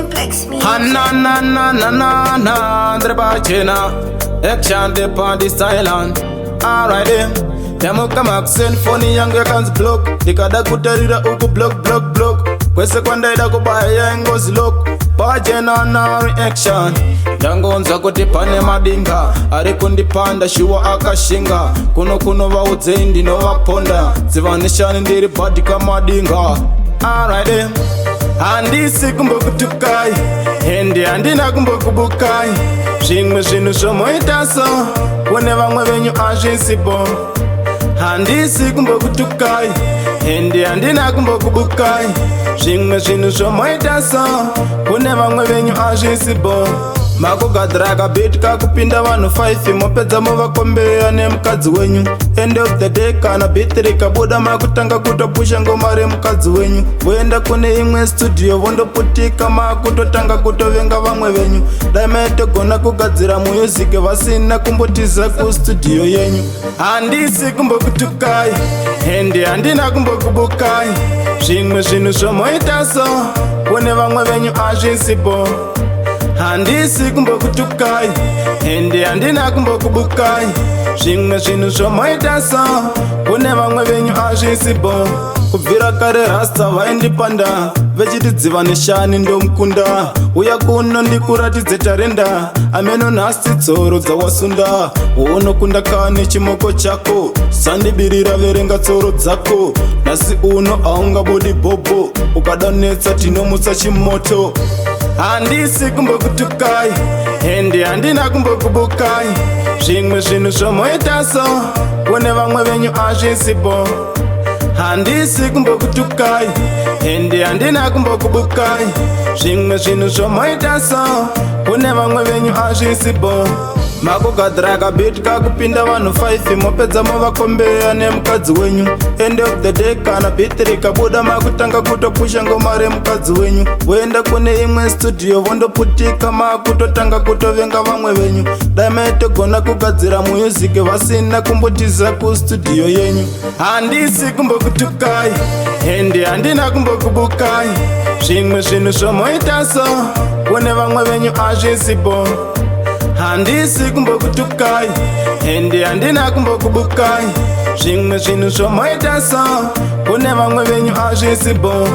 simplex me. Na Drebachena, action the party silent. Alright then, Yamuka Maxen, funny younger cans block. The Kada Kutarida Uku block. Kwese kwanda kubaya ngozi look. Pajena na reaction. Dangonza kuti pane madinga. Ari kundipanda shiwa akashinga. Kuno vaudzendi no vaponda. Dziva nishani ndiri body kama dinga. Alright then. Handisi kumbokutukai, hendi handina kumbokubukai. Zvimwe zvinhu zvomoita so, kune vamwe venyu azvisipo. Handisi kumbokutukai, hendi handina kumbokubukai. Zvimwe zvinhu zvomoita so, kune vamwe venyu azvisipo. Makugadhira kabheti kakupinda vanhu 5 mopedza movakombeya nemukadzi wenyu. End of the day kana bheti rikabuda makutanga kutopusha ngoma remukadzi wenyu. Voenda kune imwe studio vondoputika makutotanga kutovenga vamwe venyu. Dai maitogona kugadzira muyuziki vasina kumbotiza kustudio yenyu. Handisi kumbokutukai, hendi handina kumbokubukai. Zvimwe zvinhu zvomoita so, kune vamwe venyu azvisipo. Handisi kumbokutukai, hendi handina kumbokubukai. Zvimwe zvinhu zvomoita so, kune vamwe venyu azvisipo. Kubvira kare rasta vaindipanda, vechiti Dziva nishani ndomukunda. Uya kuno ndikuratidze tarenda, ameno nhasi tsoro dzawasunda. Unokunda kani chimoko chako, sandibirira verenga tsoro dzako. Nhasi uno aungabodi bhobo, ukadonetsa tinomutsa chimoto. Handisi kumbokutukai, hendi handina kumbokubukai. Zvimwe zvinhu zvomoita so, kune vamwe venyu azvisipo. Handisi kumbokutukai, hendi handina kumbokubukai. Zvimwe zvinhu zvomoita so, kune vamwe venyu azvisipo. Makugadhira kabheti kakupinda vanhu 5 mopedza movakombeya nemukadzi wenyu. End of the day kana bheti rikabuda makutanga kutopusha ngoma remukadzi wenyu. Voenda kune imwe studio vondoputika makutotanga kutovenga vamwe venyu. Dai maitogona kugadzira muyuziki vasina kumbotiza kustudio yenyu. Handisi kumbokutukai, hendi handina kumbokubukai. Zvimwe zvinhu zvomoita so, kune vamwe venyu azvisipo. Handisi kumbokutukai, hendi handina kumbokubukai. Zvimwe zvinhu zvomoita so, kune vamwe venyu azvisipo.